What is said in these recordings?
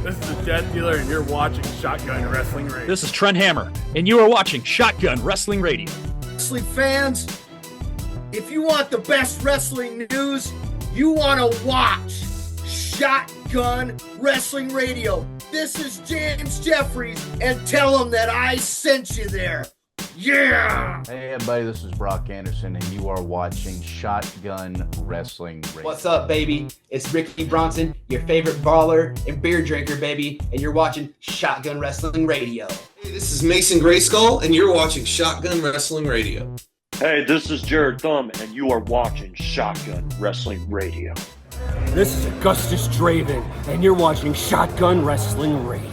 This is the Death Dealer, and you're watching Shotgun Wrestling Radio. This is Trent Hammer, and you are watching Shotgun Wrestling Radio. Wrestling fans, if you want the best wrestling news, you want to watch Shotgun Wrestling Radio. This is James Jeffries, and tell them that I sent you there. Yeah! Hey everybody, this is Brock Anderson, and you are watching Shotgun Wrestling Radio. What's up, baby? It's Ricky Bronson, your favorite baller and beer drinker, baby, and you're watching Shotgun Wrestling Radio. Hey, this is Mason Grayskull, and you're watching Shotgun Wrestling Radio. Hey, this is Jared Thumb, and you are watching Shotgun Wrestling Radio. This is Augustus Draven, and you're watching Shotgun Wrestling Radio.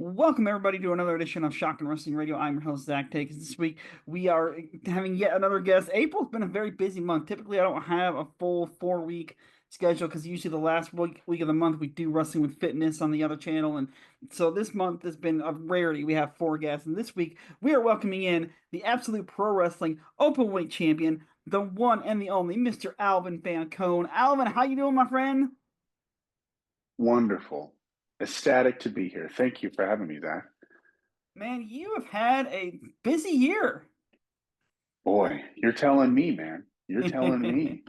Welcome, everybody, to another edition of Shotgun Wrestling Radio. I'm your host, Zach Takes. This week, we are having yet another guest. April's been a very busy month. Typically, I don't have a full 4-week schedule because usually the last week of the month, we do Wrestling with Fitness on the other channel. And so this month has been a rarity. We have 4 guests. And this week, we are welcoming in the Absolute Pro Wrestling Openweight Champion, the one and the only Mr. Alvin Falcone. Alvin, how you doing, my friend? Wonderful. Ecstatic to be here. Thank you for having me, Zach. Man, you have had a busy year. Boy, you're telling me, man. You're telling me.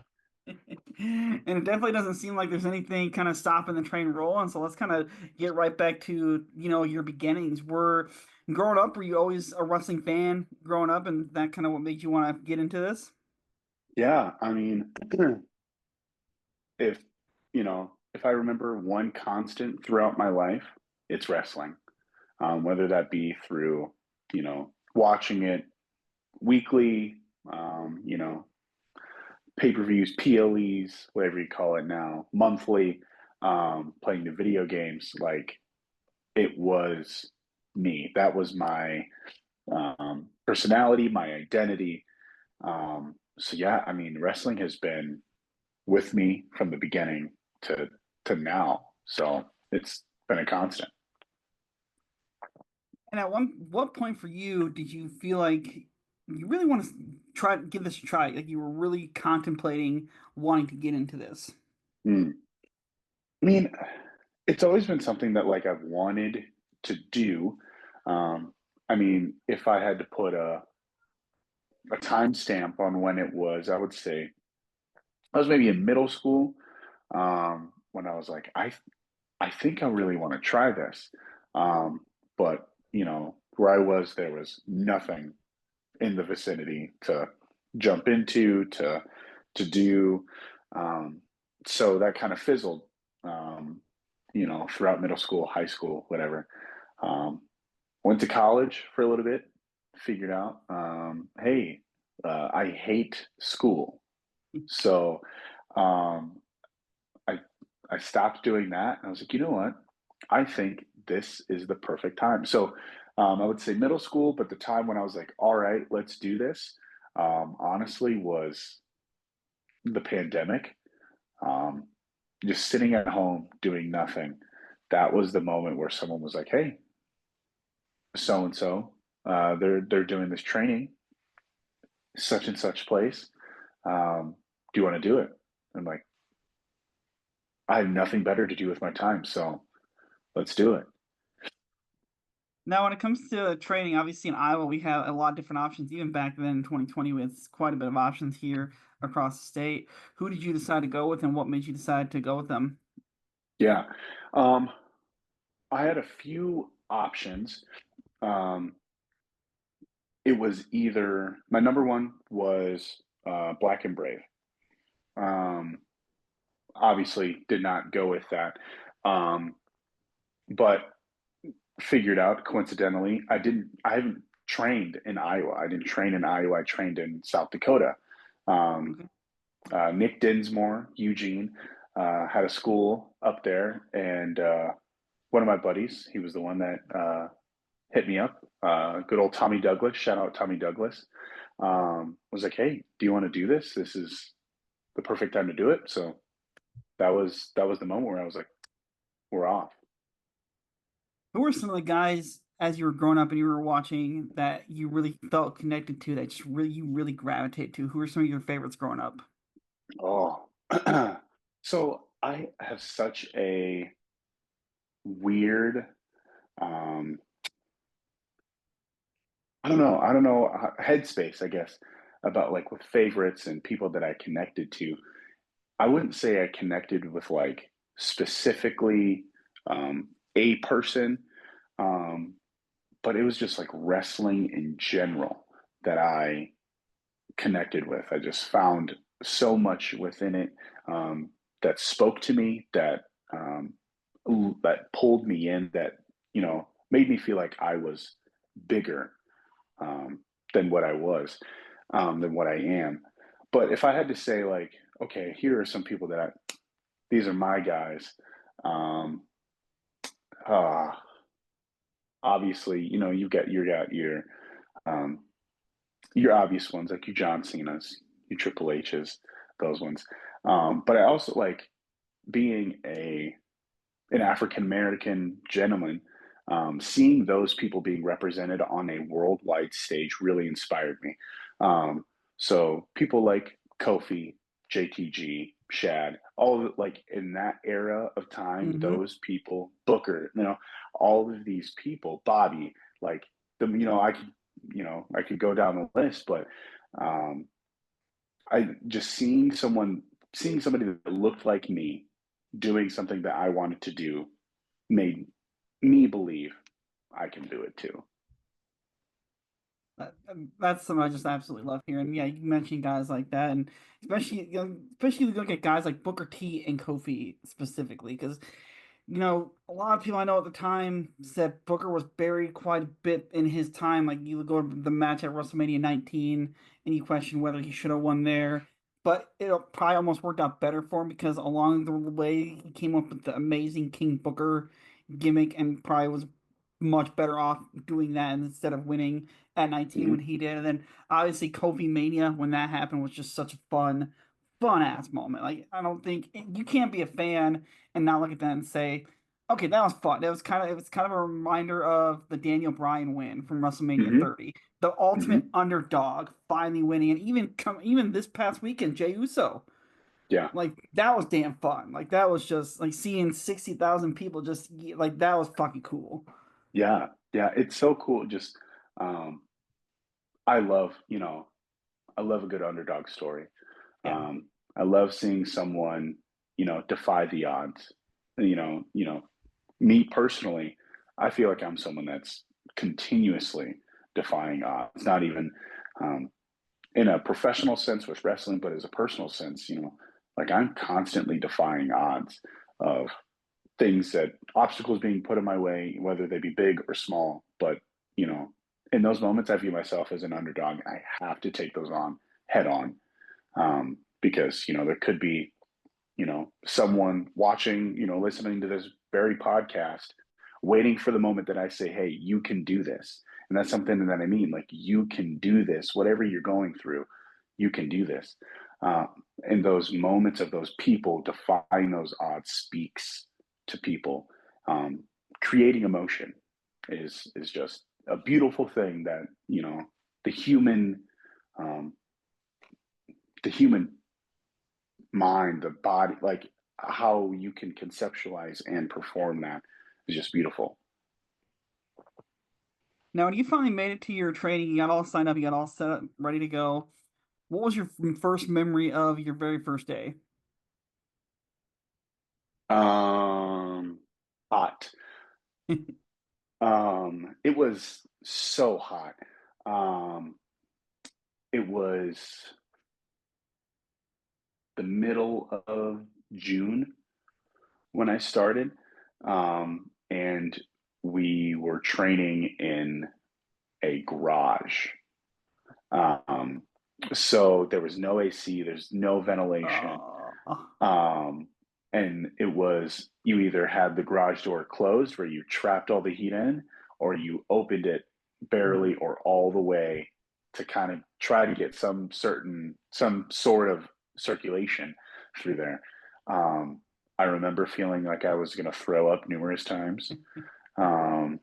And it definitely doesn't seem like there's anything kind of stopping the train rolling. So let's kind of get right back to, your beginnings. Growing up, were you always a wrestling fan growing up, and that kind of what made you want to get into this? Yeah, I mean, if I remember one constant throughout my life, it's wrestling. Whether that be through, watching it weekly, pay-per-views, PLEs, whatever you call it now, monthly, playing the video games, like it was me. That was my personality, my identity. So yeah, I mean, wrestling has been with me from the beginning to now. So it's been a constant. And at what point for you did you feel like you really want to give this a try? Like you were really contemplating wanting to get into this? I mean, it's always been something that like I've wanted to do. I mean, if I had to put a timestamp on when it was, I would say I was maybe in middle school. When I was like, I think I really want to try this. But, where I was, there was nothing in the vicinity to jump into, to do. So that kind of fizzled, throughout middle school, high school, whatever. Went to college for a little bit, figured out, hey, I hate school. So, I stopped doing that. And I was like, you know what? I think this is the perfect time. So I would say middle school, but the time when I was like, all right, let's do this, honestly, was the pandemic. Just sitting at home doing nothing. That was the moment where someone was like, hey, so-and-so, they're doing this training, such and such place. Do you want to do it? I'm like, I have nothing better to do with my time, so let's do it. Now, when it comes to training, obviously in Iowa, we have a lot of different options. Even back then in 2020, with quite a bit of options here across the state. Who did you decide to go with, and what made you decide to go with them? Yeah. I had a few options. It was either, my number one was Black and Brave. Obviously did not go with that. But figured out coincidentally, I haven't trained in Iowa. I didn't train in Iowa. I trained in South Dakota. Nick Dinsmore, Eugene, had a school up there, and one of my buddies, he was the one that hit me up. Good old Tommy Douglas, shout out Tommy Douglas, was like, hey, do you want to do this? This is the perfect time to do it. So that was the moment where I was like, we're off. Who were some of the guys as you were growing up and you were watching that you really felt connected to, that just you really gravitate to? Who are some of your favorites growing up? Oh, so I have such a weird. I don't know, headspace, I guess, about like with favorites and people that I connected to. I wouldn't say I connected with like specifically a person, um, but it was just like wrestling in general that I connected with. I just found so much within it that spoke to me, um, that pulled me in, that made me feel like I was bigger um, than what I was, than what I am. But if I had to say, like, okay, here are some people these are my guys. Um, uh, Obviously, you got um, your obvious ones like your John Cena's, your Triple H's, those ones. But I also like being an African American gentleman. Seeing those people being represented on a worldwide stage really inspired me. Um, so people like Kofi, JTG, Shad, all of, like in that era of time, Mm-hmm. those people, Booker, all of these people, Bobby, like them, I could go down the list, but um, I just seeing somebody that looked like me doing something that I wanted to do made me believe I can do it too. That's something I just absolutely love hearing. Yeah, you mentioned guys like that, and especially you look at guys like Booker T and Kofi specifically, because a lot of people I know at the time said Booker was buried quite a bit in his time. Like you go to the match at WrestleMania 19, and you question whether he should have won there. But it probably almost worked out better for him because along the way he came up with the amazing King Booker gimmick, and probably was much better off doing that instead of winning at 19 Mm-hmm. when he did. And then obviously Kofi Mania when that happened was just such a fun ass moment. Like I don't think you can't be a fan and not look at that and say, okay, that was fun. It was kind of a reminder of the Daniel Bryan win from WrestleMania Mm-hmm. 30, the Mm-hmm. ultimate underdog finally winning, and even this past weekend, Jey Uso. Yeah. Like that was damn fun. Like that was just like seeing 60,000 people just like that was fucking cool. Yeah. Yeah. It's so cool. Just, um, I love, I love a good underdog story. Yeah. I love seeing someone, defy the odds. Me personally, I feel like I'm someone that's continuously defying odds, not even um, in a professional sense with wrestling, but as a personal sense, like I'm constantly defying odds of things that obstacles being put in my way, whether they be big or small. But, you know, in those moments, I view myself as an underdog. I have to take those on head on because, there could be, someone watching, listening to this very podcast, waiting for the moment that I say, hey, you can do this. And that's something that I mean, like, you can do this, whatever you're going through, you can do this. Uh, and those moments of those people defying those odds speaks to people. Creating emotion is just a beautiful thing that, the human, um, the human mind, the body, like how you can conceptualize and perform that is just beautiful. Now, when you finally made it to your training, you got all signed up, you got all set up, ready to go. What was your first memory of your very first day? Hot. It was so hot. It was the middle of June when I started, and we were training in a garage. Um, so there was no AC, there's no ventilation. And it was, you either had the garage door closed where you trapped all the heat in, or you opened it barely or all the way to kind of try to get some sort of circulation through there. I remember feeling like I was going to throw up numerous times. I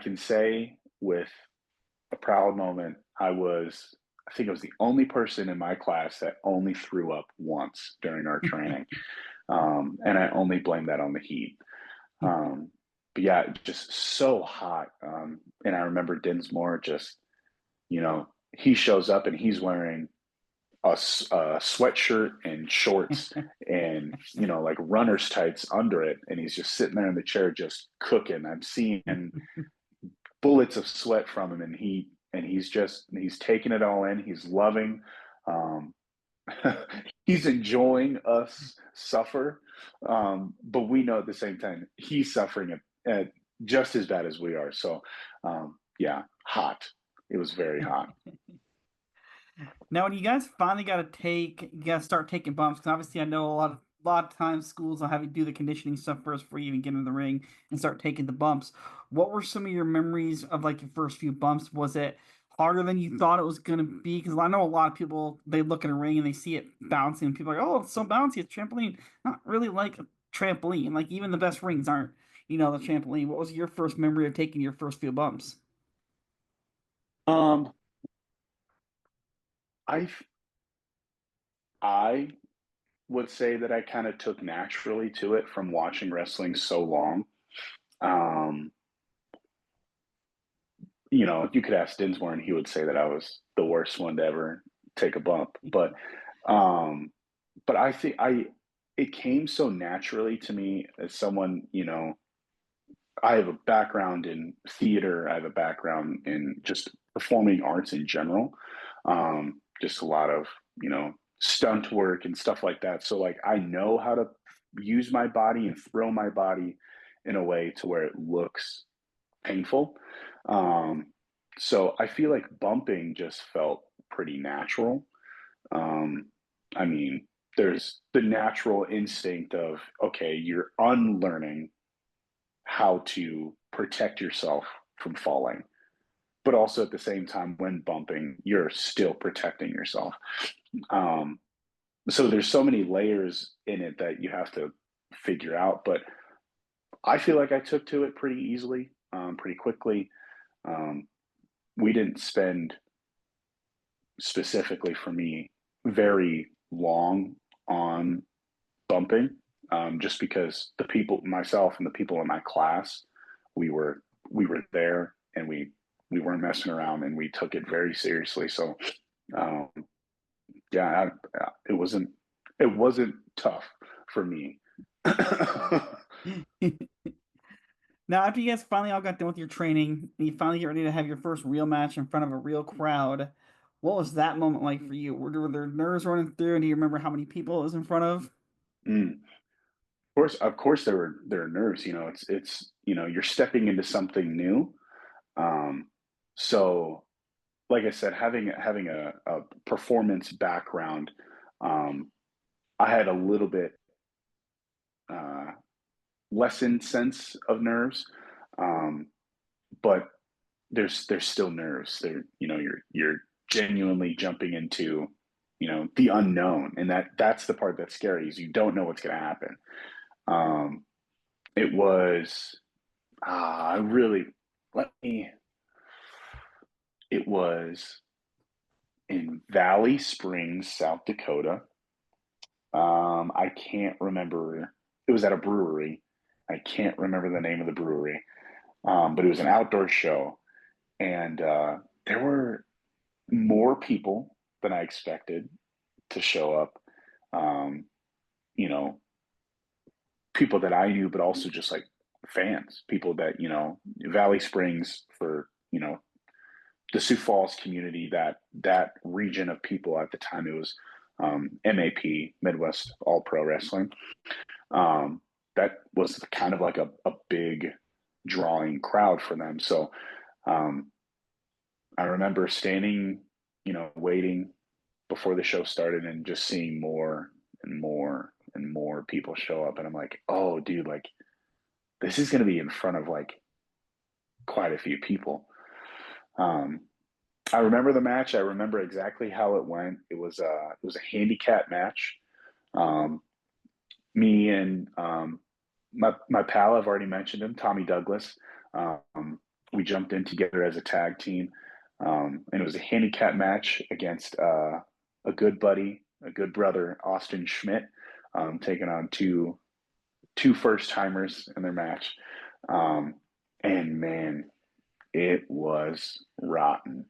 can say with a proud moment, I think I was the only person in my class that only threw up once during our training. And I only blame that on the heat. But yeah, just so hot. And I remember Dinsmore just, he shows up and he's wearing a sweatshirt and shorts and, like runner's tights under it. And he's just sitting there in the chair, just cooking. I'm seeing bullets of sweat from him, and he's taking it all in. He's loving. Um, he's enjoying us suffer, but we know at the same time he's suffering at just as bad as we are. So, yeah, hot. It was very hot. Now, when you guys finally you gotta start taking bumps, because obviously I know a lot of times schools will have you do the conditioning stuff first before you even get in the ring and start taking the bumps. What were some of your memories of like your first few bumps? Was it harder than you thought it was gonna be? Because I know a lot of people, they look in a ring and they see it bouncing, and people are like, oh, it's so bouncy, it's trampoline. Not really like a trampoline. Like even the best rings aren't, the trampoline. What was your first memory of taking your first few bumps? Um, I I would say that I kind of took naturally to it from watching wrestling so long. Um, you could ask Dinsmore and he would say that I was the worst one to ever take a bump. Um, but I think it came so naturally to me as someone, I have a background in theater. I have a background in just performing arts in general. Just a lot of, stunt work and stuff like that. So like I know how to use my body and throw my body in a way to where it looks painful. Um, so I feel like bumping just felt pretty natural. Um, I mean, there's the natural instinct of, okay, you're unlearning how to protect yourself from falling. But also at the same time, when bumping, you're still protecting yourself. Um, so there's so many layers in it that you have to figure out. But I feel like I took to it pretty easily, pretty quickly. Um, we didn't spend specifically for me very long on bumping, just because the people, myself and the people in my class, we were there and we weren't messing around and we took it very seriously. So, um, yeah, it wasn't tough for me. Now, after you guys finally all got done with your training, and you finally get ready to have your first real match in front of a real crowd, what was that moment like for you? Were there nerves running through, and do you remember how many people it was in front of? Mm. Of course, there are nerves. It's you're stepping into something new. Um, so, like I said, having a performance background, um, I had a little bit uh, lessened sense of nerves, um, but there's still nerves. You're genuinely jumping into the unknown, and that's the part that's scary is you don't know what's going to happen. Um, it was I really let me. It was in Valley Springs, South Dakota. I can't remember. It was at a brewery. I can't remember the name of the brewery, but it was an outdoor show, and there were more people than I expected to show up. Um, you know, people that I knew, but also just like fans, people that Valley Springs for the Sioux Falls community, that region of people at the time. It was MAP, Midwest All Pro Wrestling. That was kind of like a big drawing crowd for them. So um, I remember standing, waiting before the show started and just seeing more and more and more people show up. And I'm like, oh, dude, like this is going to be in front of like quite a few people. I remember the match. I remember exactly how it went. It was a handicap match. Um, Me and my pal, I've already mentioned him, Tommy Douglas. We jumped in together as a tag team, and it was a handicap match against a good buddy, a good brother, Austin Schmidt, taking on two two first timers in their match. And man, it was rotten.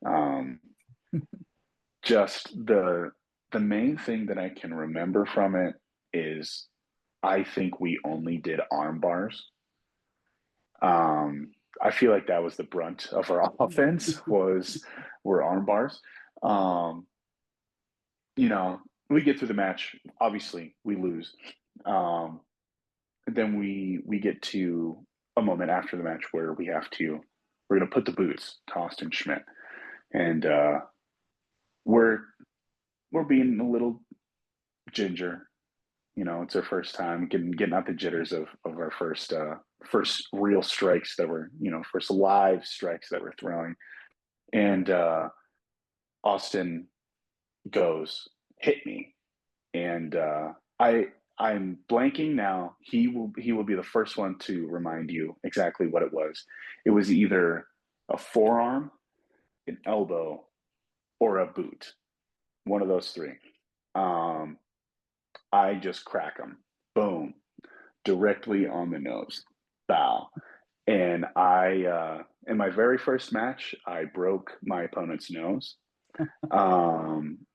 Um, just the main thing that I can remember from it is I think we only did arm bars. I feel like that was the brunt of our offense were arm bars. Um, we get through the match. Obviously, we lose. Um, then we get to a moment after the match where we're gonna put the boots to Austin Schmidt, and we're being a little ginger. It's our first time getting out the jitters of our first real strikes that were first live strikes that we're throwing, and Austin goes hit me, and I'm blanking now. He will be the first one to remind you exactly what it was. It was either a forearm, an elbow, or a boot. One of those three. I just crack him. Boom. Directly on the nose. Bow. And in my very first match, I broke my opponent's nose.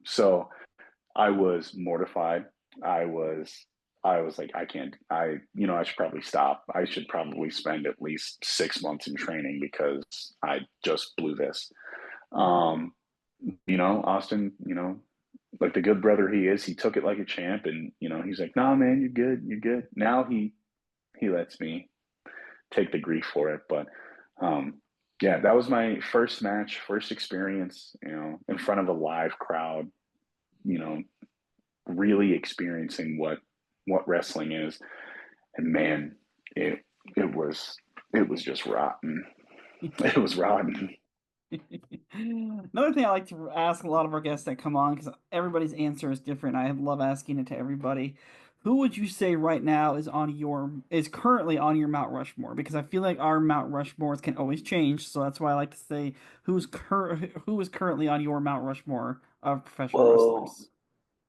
So I was mortified. I was like, I can't, I should probably stop. I should probably spend at least 6 months in training because I just blew this. Austin, like the good brother he is, he took it like a champ, and he's like, "Nah, man, you're good, you're good." Now he lets me take the grief for it, but yeah, that was my first match, first experience, in front of a live crowd, really experiencing what wrestling is, and man, it was just rotten. It was rotten. Another thing I like to ask a lot of our guests that come on, because everybody's answer is different. I love asking it to everybody. Who would you say right now is currently on your Mount Rushmore? Because I feel like our Mount Rushmores can always change, so that's why I like to say who is currently on your Mount Rushmore of professional wrestlers.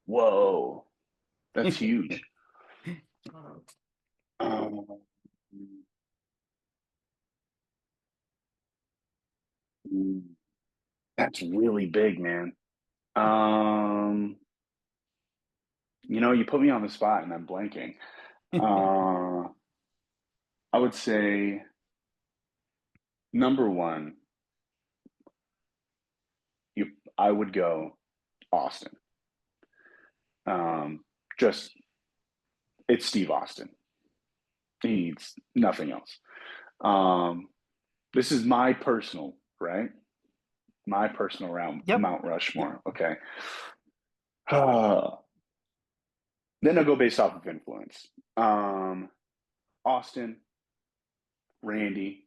Whoa, that's huge. That's really big, man. You put me on the spot and I'm blanking. I would say number one, I would go Austin. Just it's Steve Austin. He needs nothing else. This is my personal, right? My personal round, Yep. Mount Rushmore. Okay. Then I'll go based off of influence. Austin, Randy,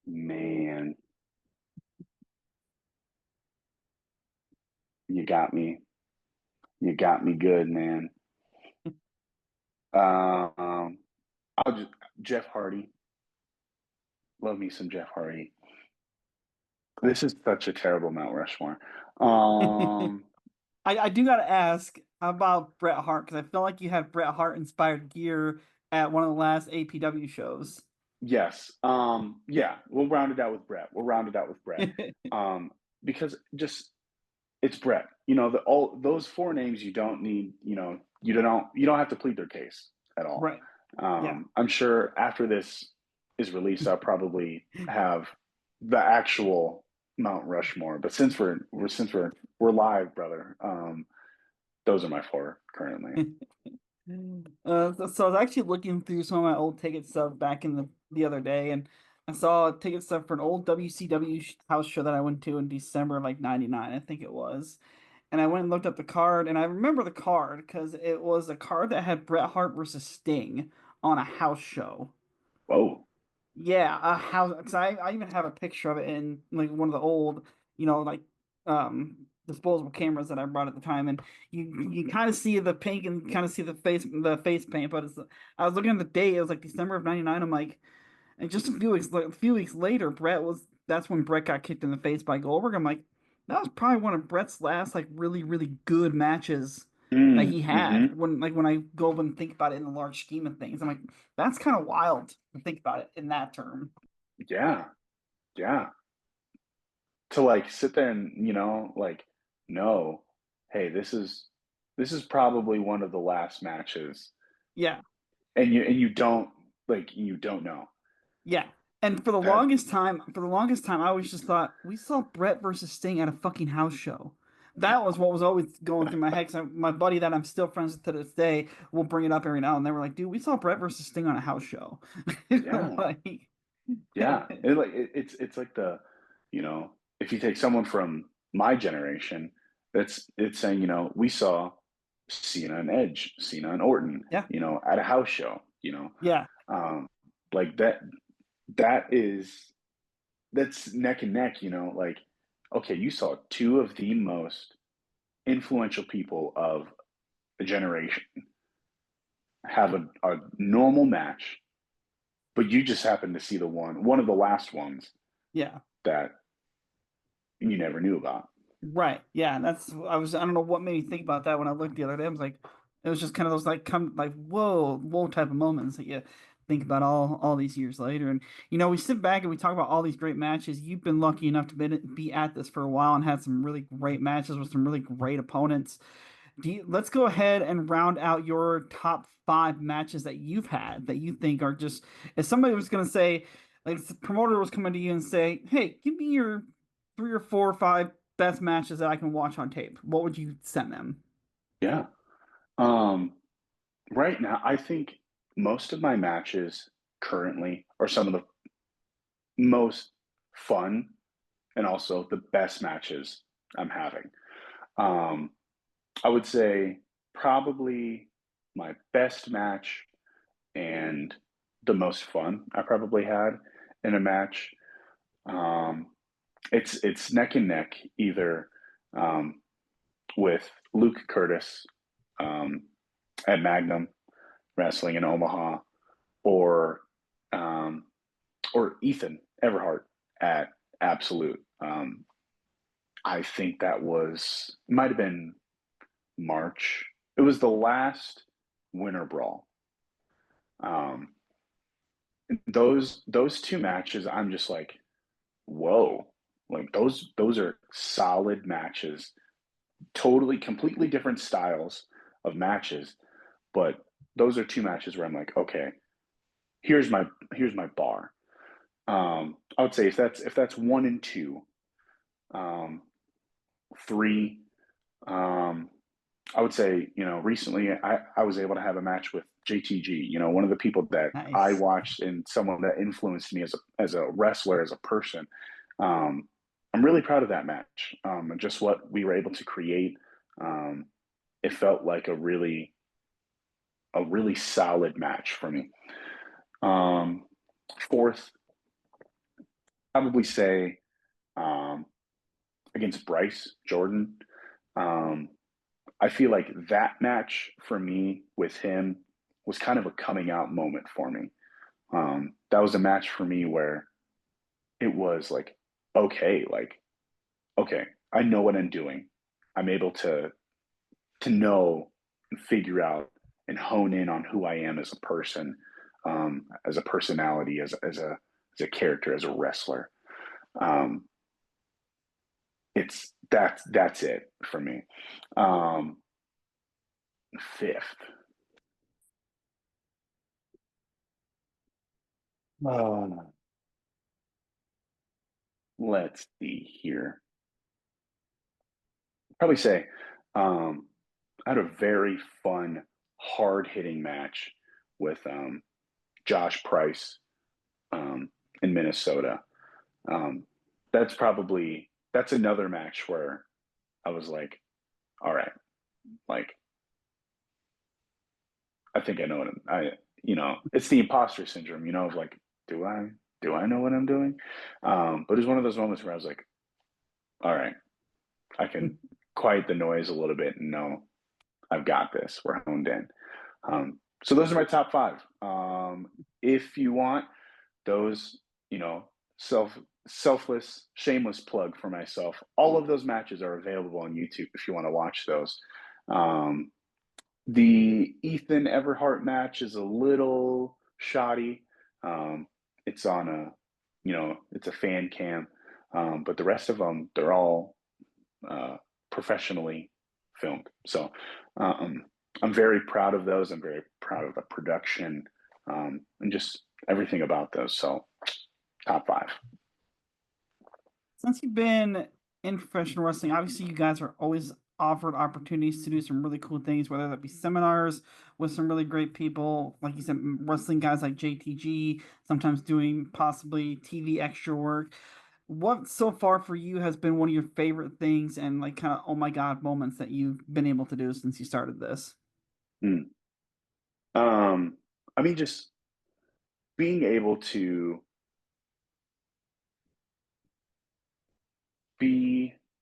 man, you got me good, man. Jeff Hardy. Love me some Jeff Hardy. This is such a terrible Mount Rushmore. I do got to ask about Bret Hart, because I feel like you had Bret Hart inspired gear at one of the last APW shows. Yes. Yeah, we'll round it out with Bret. Because just it's Bret. All those four names you don't need, you don't have to plead their case at all. Right. Yeah. I'm sure after this is released, I'll probably have the actual Mount Rushmore. But since we're live, brother, those are my four currently. So I was actually looking through some of my old ticket stuff back in the other day, and I saw ticket stuff for an old WCW house show that I went to in December of like '99, I think it was. And I went and looked up the card, and I remember the card because it was a card that had Bret Hart versus Sting on a house show. Whoa. Yeah, a house. Because I even have a picture of it in like one of the old, disposable cameras that I brought at the time, and you kind of see the pink and kind of see the face paint. But I was looking at the date; it was like December of '99. I'm like, and just a few weeks later, that's when Brett got kicked in the face by Goldberg. I'm like, That was probably one of Brett's last like really, really good matches that he Mm-hmm. had. When I go and think about it in the large scheme of things, I'm like, that's kind of wild to think about it in that term. Yeah, yeah. To like sit there and like no, hey, this is probably one of the last matches, Yeah, and you don't know yeah. And that. for the longest time, I always just thought we saw Brett versus Sting at a fucking house show. That was what was always going through my head. 'Cause my buddy that I'm still friends with to this day will bring it up every now and then. We're like, dude, we saw Brett versus Sting on a house show. Yeah, Like, yeah. And like it's like if you take someone from my generation, it's saying we saw Cena and Edge, Cena and Orton, yeah, at a house show, yeah, like that is that's neck and neck, like, okay, you saw two of the most influential people of a generation have a normal match, but you just happen to see one of the last ones yeah. that you never knew about. Right. Yeah. I don't know what made me think about that when I looked the other day. I was like, it was just kind of those like whoa type of moments that you think about all these years later. And we sit back and we talk about all these great matches. You've been lucky enough to be at this for a while and had some really great matches with some really great opponents. Let's go ahead and round out your top 5 matches that you've had that you think are just, if somebody was going to say, like the promoter was coming to you and say, hey, give me your 3 or 4 or 5 best matches that I can watch on tape, what would you send them? Yeah. Um, right now, I think most of my matches currently are some of the most fun and also the best matches I'm having. Um, I would say probably my best match and the most fun I probably had in a match. Um, it's neck and neck either um, with Luke Curtis um, at Magnum Wrestling in Omaha, or um, or Ethan Everhart at Absolute. I think that might have been March. It was the last Winter Brawl. Um, those two matches, I'm just like, whoa, like those are solid matches. Totally, completely different styles of matches, but those are two matches where I'm like, okay, here's my bar. I would say if that's 1 and 2, 3. I would say, recently I was able to have a match with JTG, one of the people that I Nice. watched and someone that influenced me as a wrestler, as a person. Um, I'm really proud of that match, and just what we were able to create. Um, it felt like a really solid match for me. Um, Fourth, probably say um, against Bryce Jordan. Um, I feel like that match for me with him was kind of a coming out moment for me. That was a match for me where it was like, okay, I know what I'm doing. I'm able to know and figure out and hone in on who I am as a person, as a personality, as a character, as a wrestler. Um, that's it for me. Um, Fifth, uh, let's see here. Probably say I had a very fun, hard hitting match with Josh Price in Minnesota. Um, that's another match where I was like, all right, like I think I know what it's the imposter syndrome, of like, do I know what I'm doing? But it was one of those moments where I was like, all right, I can quiet the noise a little bit and know I've got this. We're honed in. So those are my top 5. If you want those, self selfless, shameless plug for myself. All of those matches are available on YouTube if you want to watch those. The Ethan Everhart match is a little shoddy. It's on a, it's a fan cam, but the rest of them, they're all professionally filmed. So I'm very proud of those. I'm very proud of the production and just everything about those. So top 5. Since you've been in professional wrestling, obviously you guys are always offered opportunities to do some really cool things, whether that be seminars with some really great people, like you said, wrestling guys like JTG, sometimes doing possibly TV extra work. What so far for you has been one of your favorite things and like kind of oh my god moments that you've been able to do since you started this? I mean, just being able to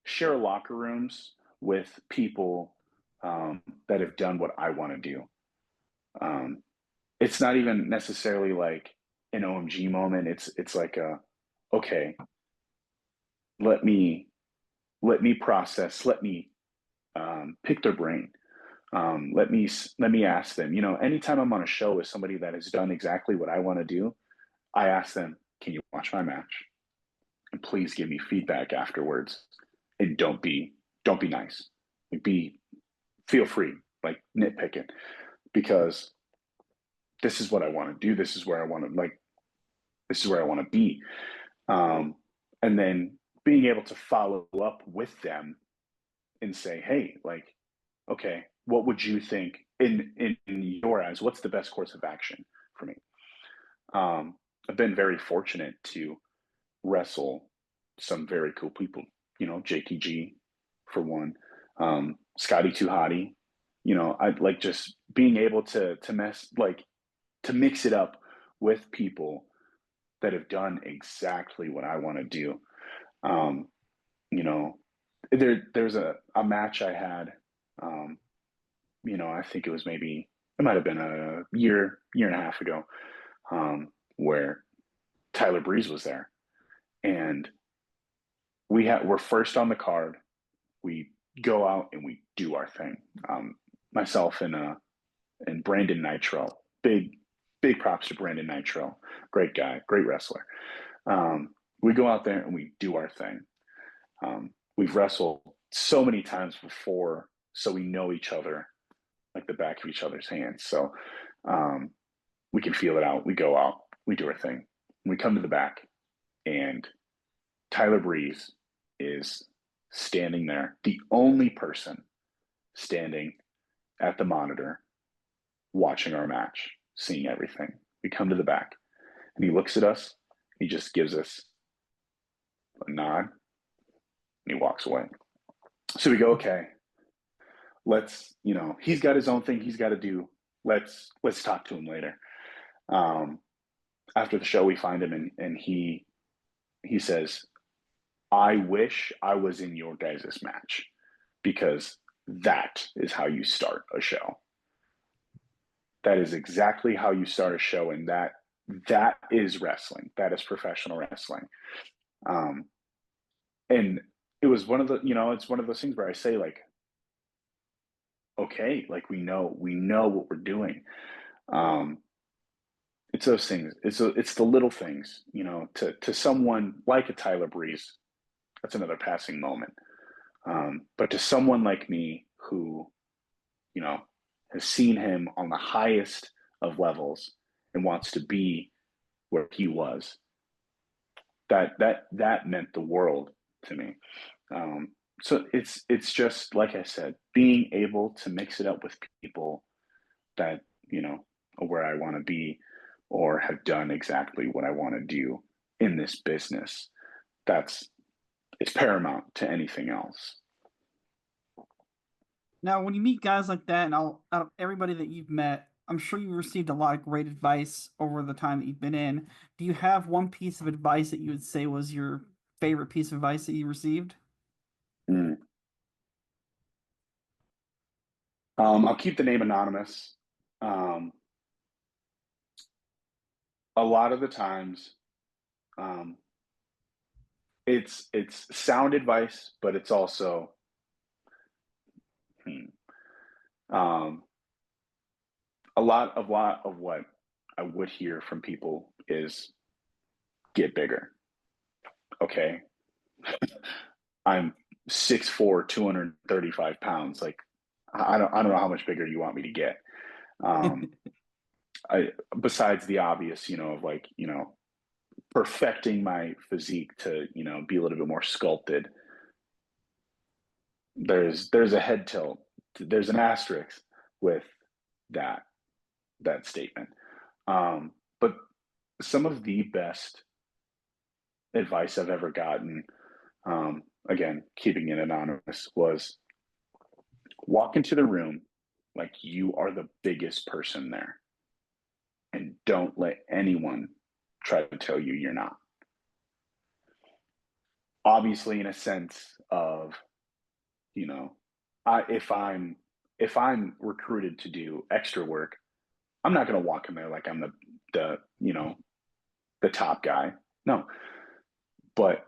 share locker rooms with people that have done what I want to do. It's not even necessarily like an OMG moment. It's like okay, let me process, let me pick their brain. Let me ask them. Anytime I'm on a show with somebody that has done exactly what I want to do, I ask them, "Can you watch my match? And please give me feedback afterwards. And don't be nice. Feel free, like nitpick it, because this is what I want to do. This is where I want to be." And then being able to follow up with them and say, "Hey, like, okay, what would you think in your eyes? What's the best course of action for me?" I've been very fortunate to wrestle some very cool people, JTG for one, Scotty Too Hottie. I like just being able to mix it up with people that have done exactly what I want to do. There's a match I had, I think it might have been a year and a half ago, where Tyler Breeze was there, and we're first on the card. We go out and we do our thing. Myself and Brandon Nitro, big props to Brandon Nitro, great guy, great wrestler. We go out there and we do our thing. We've wrestled so many times before, so we know each other like the back of each other's hands. So we can feel it out. We go out, we do our thing. We come to the back, and Tyler Breeze is standing there, the only person standing at the monitor, watching our match, seeing everything. We come to the back, and he looks at us. He just gives us a nod, and he walks away. So we go, okay, let's, he's got his own thing he's got to do. Let's talk to him later. After the show, we find him, and he says, "I wish I was in your guys' match, because that is how you start a show. That is exactly how you start a show, and that is wrestling. That is professional wrestling." And it was one of the, it's one of those things where I say, like, okay, like we know what we're doing. It's those things. It's the little things, to someone like a Tyler Breeze, that's another passing moment. But to someone like me who, has seen him on the highest of levels and wants to be where he was, that meant the world to me. So it's just, like I said, being able to mix it up with people that, are where I want to be or have done exactly what I want to do in this business. It's paramount to anything else. Now, when you meet guys like that, and out of everybody that you've met, I'm sure you received a lot of great advice over the time that you've been in. Do you have one piece of advice that you would say was your favorite piece of advice that you received? I'll keep the name anonymous. A lot of the times, it's sound advice, but it's also um, a lot of what I would hear from people is get bigger. Okay, I'm 6'4", 235 pounds. Like I don't know how much bigger you want me to get. Besides the obvious, of like, perfecting my physique to, be a little bit more sculpted. There's a head tilt. There's an asterisk with that statement. But some of the best advice I've ever gotten, again, keeping it anonymous, was walk into the room like you are the biggest person there, and don't let anyone try to tell you you're not. Obviously, in a sense of, if I'm recruited to do extra work, I'm not going to walk in there like I'm the top guy. No, but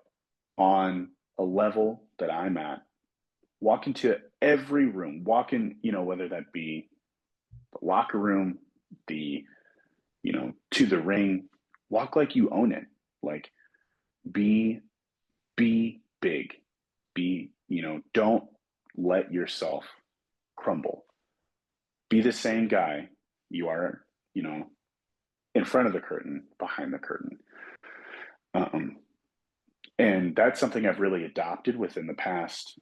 on a level that I'm at, walk into every room, walk in, whether that be the locker room, to the ring, walk like you own it. Like, be big, don't let yourself crumble. Be the same guy you are, in front of the curtain, behind the curtain. And that's something I've really adopted within the past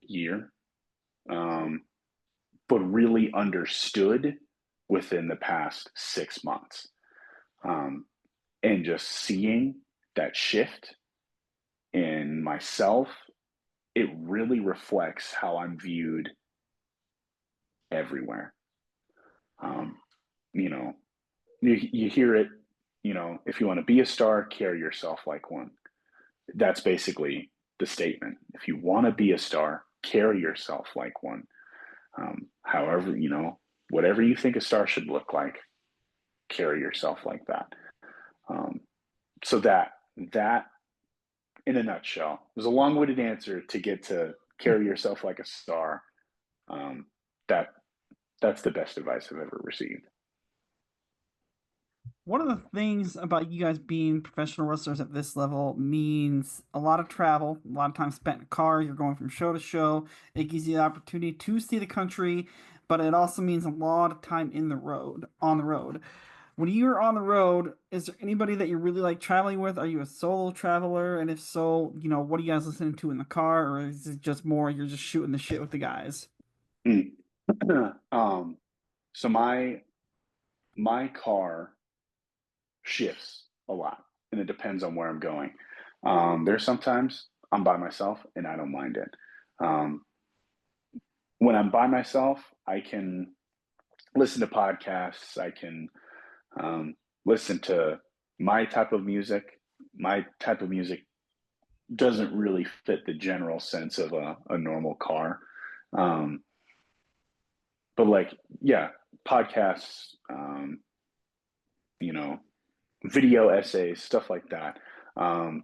year, but really understood within the past 6 months. And just seeing that shift in myself, it really reflects how I'm viewed everywhere. You hear it, if you want to be a star, carry yourself like one. That's basically the statement. If you want to be a star, carry yourself like one. However, whatever you think a star should look like, carry yourself like that. So that in a nutshell, it was a long-winded answer to get to carry yourself like a star. That's the best advice I've ever received. One of the things about you guys being professional wrestlers at this level means a lot of travel, a lot of time spent in a car. You're going from show to show. It gives you the opportunity to see the country, but it also means a lot of time on the road. When you're on the road, is there anybody that you really like traveling with? Are you a solo traveler? And if so, what are you guys listening to in the car? Or is it just more you're just shooting the shit with the guys? So my car shifts a lot, and it depends on where I'm going. There's sometimes I'm by myself and I don't mind it. When I'm by myself, I can listen to podcasts. I can listen to my type of music. My type of music doesn't really fit the general sense of a normal car. But like, yeah, podcasts, video essays, stuff like that.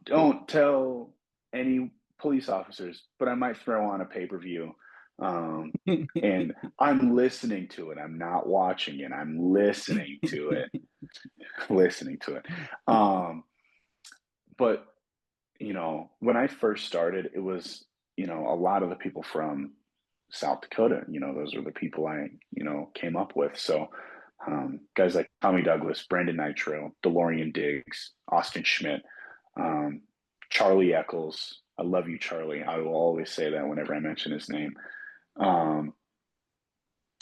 Don't tell any police officers, but I might throw on a pay-per-view. And I'm listening to it. I'm not watching it. I'm listening to it. But, when I first started, it was, a lot of the people from South Dakota, those are the people I, came up with. So guys like Tommy Douglas, Brandon Nitro, DeLorean Diggs, Austin Schmidt, Charlie Eccles. I love you, Charlie. I will always say that whenever I mention his name. And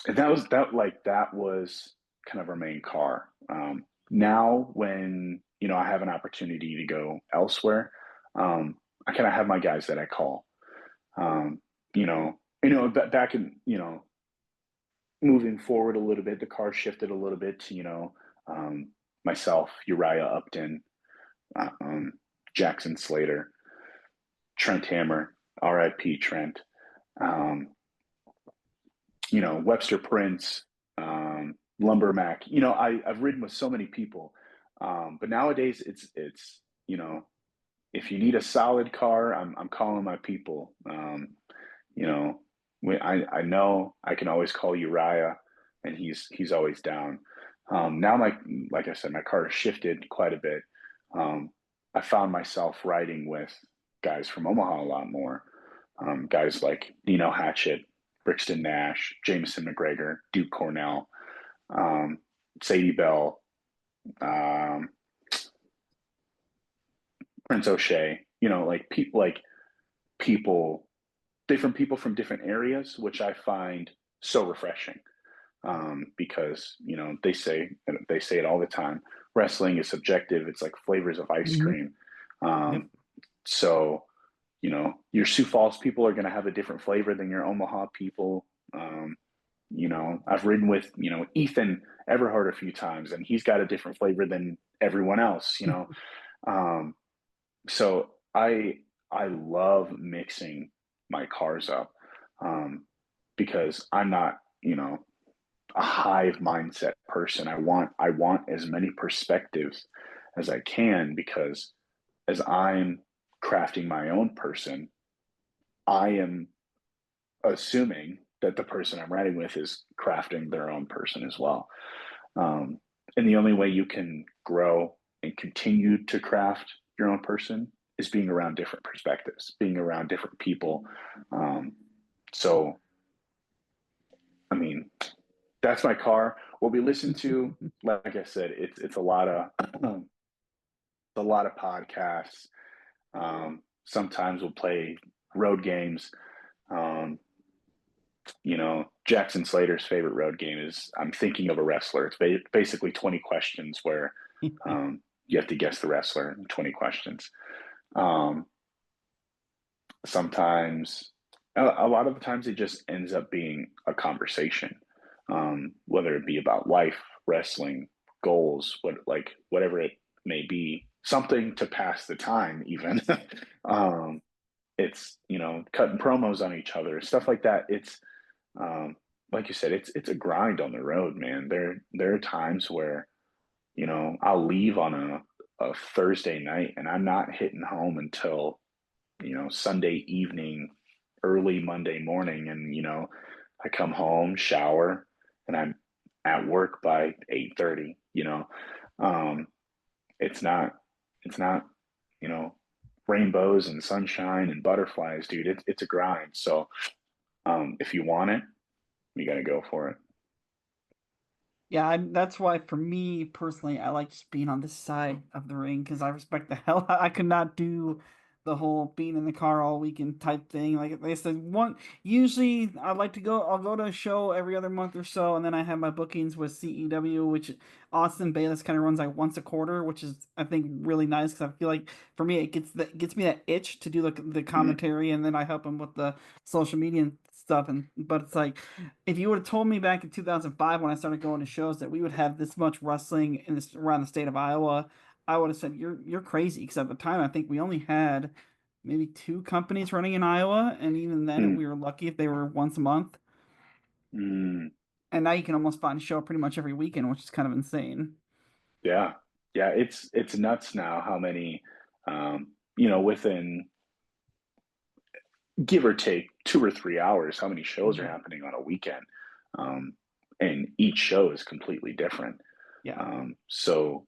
that was kind of our main car. Now when, I have an opportunity to go elsewhere, I kind of have my guys that I call. Back in, moving forward a little bit, the car shifted a little bit to, myself, Uriah Upton, Jackson Slater, Trent Hammer, RIP Trent, Webster Prince, Lumbermack. I've ridden with so many people, but nowadays it's if you need a solid car, I'm calling my people. You know, I know I can always call Uriah, and he's always down. Now like I said, my car has shifted quite a bit. I found myself riding with guys from Omaha a lot more. Guys like Nino Hatchett, Brixton Nash, Jameson McGregor, Duke Cornell, Sadie Bell, Prince O'Shea. You know, like people, different people from different areas, which I find so refreshing. Because you know they say it all the time. Wrestling is subjective. It's like flavors of ice cream. So you know your Sioux Falls people are going to have a different flavor than your Omaha people. You know, I've ridden with Ethan Everhart a few times, and he's got a different flavor than everyone else. You know, so I love mixing my cars up because I'm not a hive mindset person. I want as many perspectives as I can, because as I'm crafting my own person, I am assuming that the person I'm riding with is crafting their own person as well. And the only way you can grow and continue to craft your own person is being around different perspectives, being around different people. So, I mean, that's my car. What we listen to, like I said, it's a lot of podcasts. Sometimes we'll play road games. You know, Jackson Slater's favorite road game is I'm Thinking of a Wrestler. It's basically 20 questions where you have to guess the wrestler in 20 questions. Sometimes, a lot of the times, it just ends up being a conversation, whether it be about life, wrestling, goals, whatever it may be, something to pass the time, even. It's cutting promos on each other, stuff like that. It's like you said, it's a grind on the road, man. There are times where I'll leave on a Thursday night and I'm not hitting home until Sunday evening, early Monday morning, and I come home, shower, and I'm at work by 8:30. It's not rainbows and sunshine and butterflies, dude. It's a grind. So if you want it, you got to go for it. Yeah, that's why for me personally, I like just being on this side of the ring because I respect the hell. I could not do the whole being in the car all weekend type thing. Like they said, usually I'd like to go. I'll go to a show every other month or so, and then I have my bookings with CEW, which Austin Bayless kind of runs like once a quarter, which is I think really nice because I feel like for me it gets me that itch to do the commentary, and then I help him with the social media and stuff. But it's like if you would have told me back in 2005 when I started going to shows that we would have this much wrestling around the state of Iowa, I would have said you're crazy, because at the time I think we only had maybe 2 companies running in Iowa, and even then we were lucky if they were once a month. And now you can almost find a show pretty much every weekend, which is kind of insane. Yeah, it's nuts now how many within give or take 2 or 3 hours, how many shows are happening on a weekend, and each show is completely different. So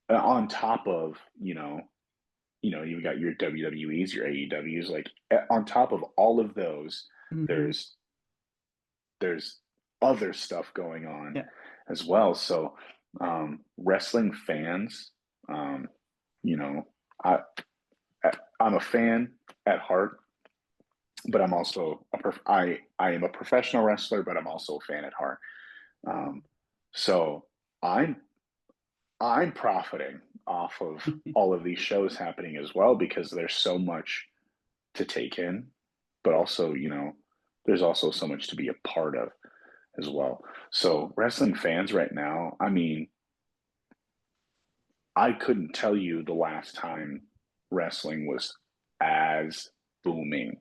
on top of you've got your WWEs, your AEWs, like on top of all of those, there's other stuff going on as well. So wrestling fans, I'm a fan at heart, but I'm also I am a professional wrestler, but I'm also a fan at heart. So I'm profiting off of all of these shows happening as well, because there's so much to take in, but also, there's also so much to be a part of as well. So wrestling fans right now, I mean, I couldn't tell you the last time wrestling was as booming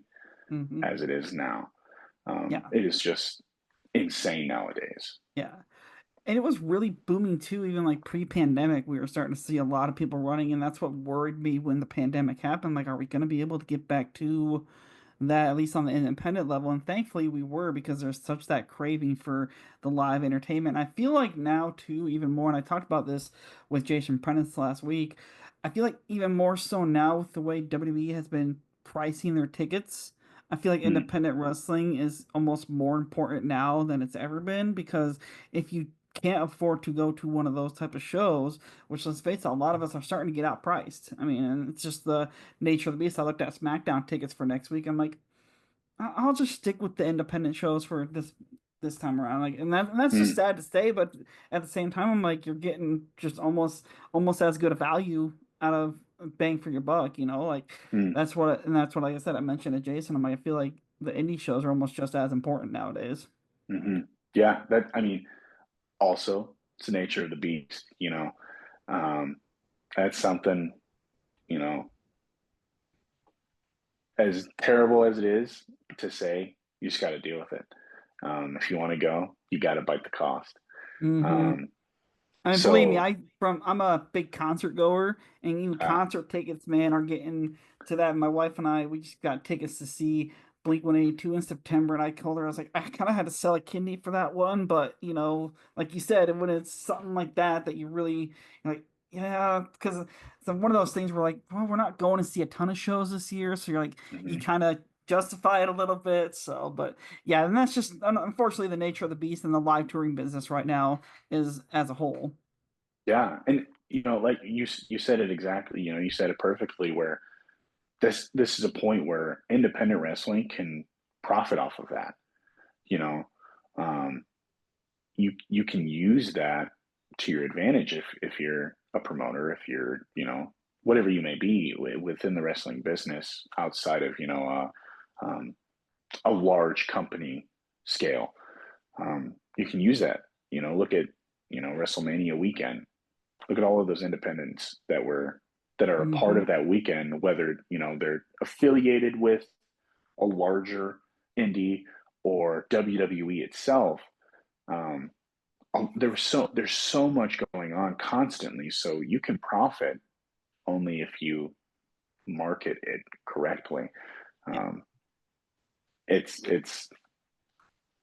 as it is now. It is just insane nowadays. Yeah. And it was really booming too, even like pre-pandemic. We were starting to see a lot of people running, and that's what worried me when the pandemic happened. Like, are we going to be able to get back to that, at least on the independent level? And thankfully we were, because there's such that craving for the live entertainment. I feel like now too, even more, and I talked about this with Jason Prentice last week, I feel like even more so now with the way WWE has been pricing their tickets. I feel like Mm, independent wrestling is almost more important now than it's ever been, because if you can't afford to go to one of those type of shows, which, let's face it, a lot of us are starting to get outpriced. I mean, and it's just the nature of the beast. I looked at SmackDown tickets for next week. I'm like, I'll just stick with the independent shows for this time around. Like, and that's just mm, sad to say, but at the same time, I'm like, you're getting just almost as good a value out of bang for your buck. Like mm, that's what like I said, I mentioned to Jason. I'm like, I feel like the indie shows are almost just as important nowadays. hmm. Yeah, that I mean, also it's the nature of the beast. Um, that's something. You know, as terrible as it is to say, you just got to deal with it. If you want to go, you got to bite the cost. Mm-hmm. Um, I mean, believe me, so I'm a big concert goer, and even uh, concert tickets, man, are getting to that. My wife and I, we just got tickets to see Blink-182 in September, and I told her, I was like, I kind of had to sell a kidney for that one, but like you said, when it's something like that you really like, yeah, because it's one of those things where, like, well, we're not going to see a ton of shows this year, so you're like, you mhm. kind of justify it a little bit. So, but yeah, and that's just unfortunately the nature of the beast in the live touring business right now is as a whole. Yeah, and like you said it exactly. You said it perfectly. Where this is a point where independent wrestling can profit off of that. You know, um, you can use that to your advantage if you're a promoter, if you're whatever you may be within the wrestling business outside of a large company scale. You can use that. Look at WrestleMania weekend. Look at all of those independents that are a part Hmm. of that weekend, whether they're affiliated with a larger indie or WWE itself. Um, there's so much going on constantly, so you can profit only if you market it correctly. Yeah. Um, it's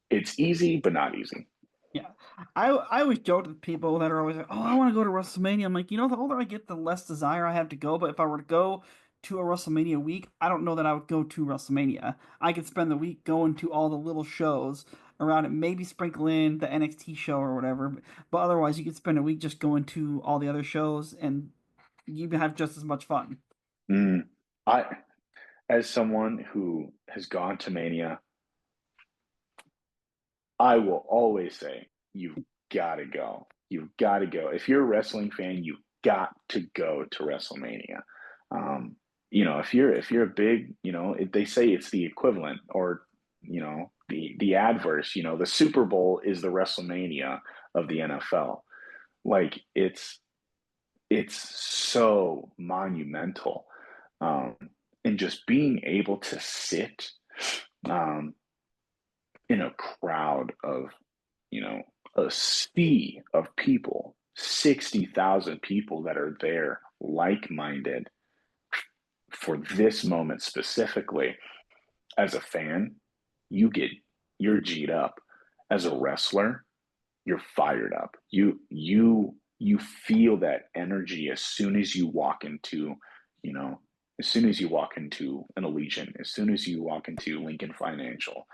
it's easy, but not easy. Yeah. I always joke with people that are always like, "Oh, I want to go to WrestleMania." I'm like, the older I get, the less desire I have to go. But if I were to go to a WrestleMania week, I don't know that I would go to WrestleMania. I could spend the week going to all the little shows around it, maybe sprinkle in the NXT show or whatever. But otherwise, you could spend a week just going to all the other shows, and you have just as much fun. Mm. I, as someone who has gone to Mania, I will always say you've got to go. You've got to go. If you're a wrestling fan, you've got to go to WrestleMania. Um, if you're a big, they say it's the equivalent, or the adverse. The Super Bowl is the WrestleMania of the NFL. Like it's so monumental, um, and just being able to sit um, in a crowd of you know, a sea of people, 60,000 people that are there, like minded for this moment specifically. As a fan, you're G'd up. As a wrestler, you're fired up. You feel that energy as soon as you walk into, you know, as soon as you walk into an Allegiant, as soon as you walk into Lincoln Financial,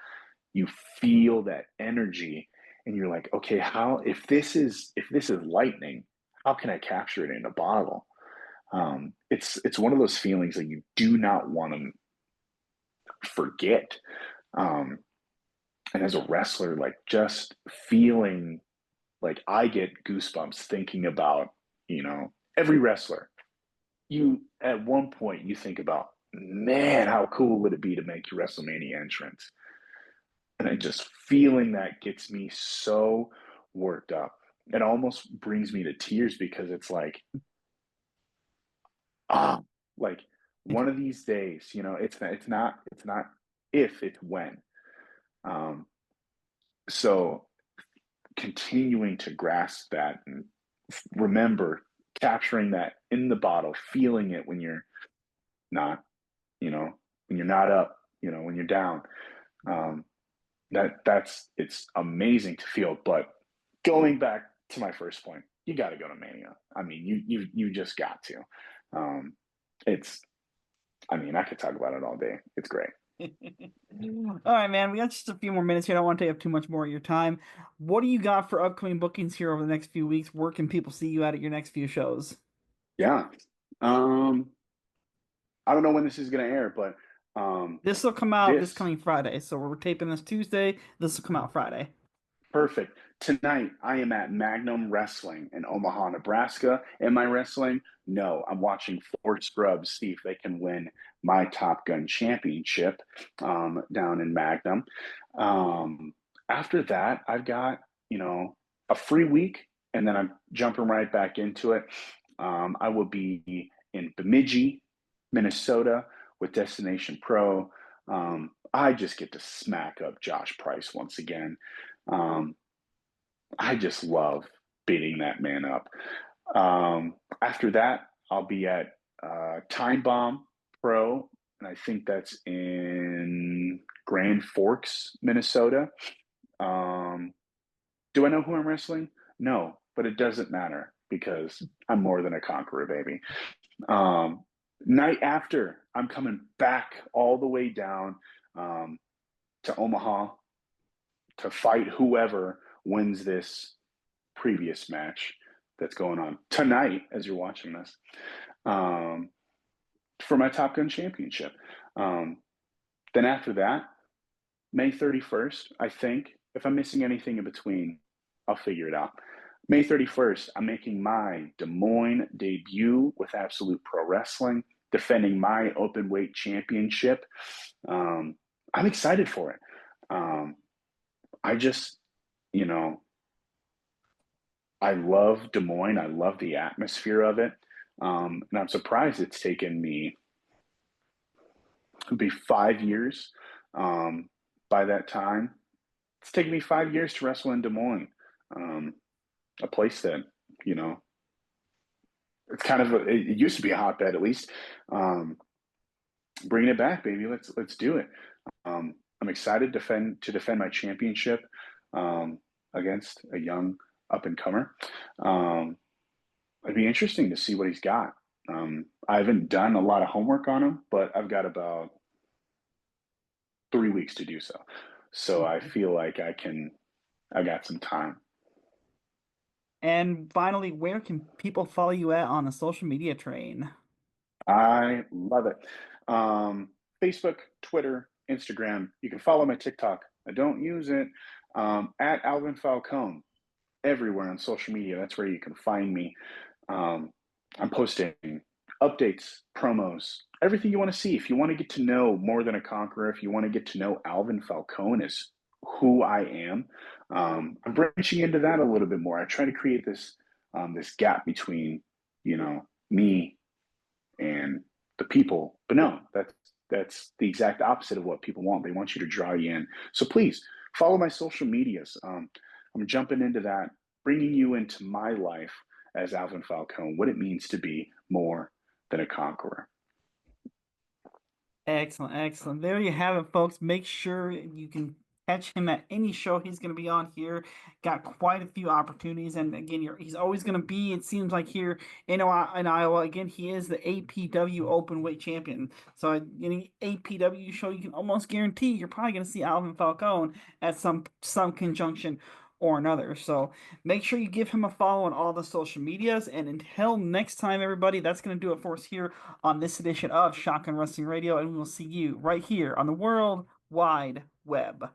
you feel that energy, and you're like, okay, how if this is lightning, how can I capture it in a bottle? It's one of those feelings that you do not want to forget. um, and as a wrestler, like, just feeling, like, I get goosebumps thinking about every wrestler. You At one point you think about, man, how cool would it be to make your WrestleMania entrance? And then just feeling that gets me so worked up. It almost brings me to tears, because it's like, ah, like, one of these days, it's not if, it's when. Um, so continuing to grasp that and remember capturing that in the bottle, feeling it when you're not, when you're not up, when you're down. It's amazing to feel. But going back to my first point, you got to go to Mania. I mean, you just got to. I could talk about it all day. It's great. All right, man. We got just a few more minutes here. I don't want to take up too much more of your time. What do you got for upcoming bookings here over the next few weeks? Where can people see you at your next few shows? Yeah. I don't know when this is going to air, but this will come out this coming Friday. So we're taping this Tuesday. This will come out Friday. Perfect. Tonight, I am at Magnum Wrestling in Omaha, Nebraska. Am I wrestling? No, I'm watching 4 scrubs see if they can win my Top Gun championship down in Magnum. After that, I've got, a free week, and then I'm jumping right back into it. I will be in Bemidji, Minnesota with Destination Pro. I just get to smack up Josh Price once again. I just love beating that man up. After that, I'll be at Time Bomb Pro, and I think that's in Grand Forks, Minnesota. Do I know who I'm wrestling? No, but it doesn't matter because I'm more than a conqueror, baby. Night after, I'm coming back all the way down to Omaha to fight whoever wins this previous match that's going on tonight as you're watching this for my Top Gun championship. Then after that, May 31st, I think, if I'm missing anything in between, I'll figure it out. May 31st, I'm making my Des Moines debut with Absolute Pro Wrestling, defending my open weight championship. I'm excited for it. I just, I love Des Moines. I love the atmosphere of it. And I'm surprised it's taken me, it'll be 5 years by that time. It's taken me 5 years to wrestle in Des Moines, a place that, it's kind of, it used to be a hotbed at least. Bringing it back, baby. Let's do it. I'm excited to defend my championship against a young up-and-comer. It'd be interesting to see what he's got. I haven't done a lot of homework on him, but I've got about 3 weeks to do so. So I feel like I got some time. And finally, where can people follow you at on the social media train? I love it. Facebook, Twitter, Instagram. You can follow my TikTok. I don't use it. At Alvin Falcone. Everywhere on social media. That's where you can find me. I'm posting updates, promos, everything you want to see. If you want to get to know more than a conqueror, if you want to get to know Alvin Falcone as who I am, I'm branching into that a little bit more. I try to create this gap between, me and the people. But no, that's the exact opposite of what people want. They want you to draw you in. So please follow my social medias. I'm jumping into that, bringing you into my life as Alvin Falcone, what it means to be more than a conqueror. Excellent, excellent. There you have it, folks. Make sure you can catch him at any show he's going to be on here. Got quite a few opportunities, and again, he's always going to be, it seems like, here in Iowa. Again, he is the APW open weight champion. So any APW show, you can almost guarantee you're probably going to see Alvin Falcone at some conjunction or another. So make sure you give him a follow on all the social medias. And until next time, everybody, that's going to do it for us here on this edition of Shotgun Wrestling Radio. And we will see you right here on the World Wide Web.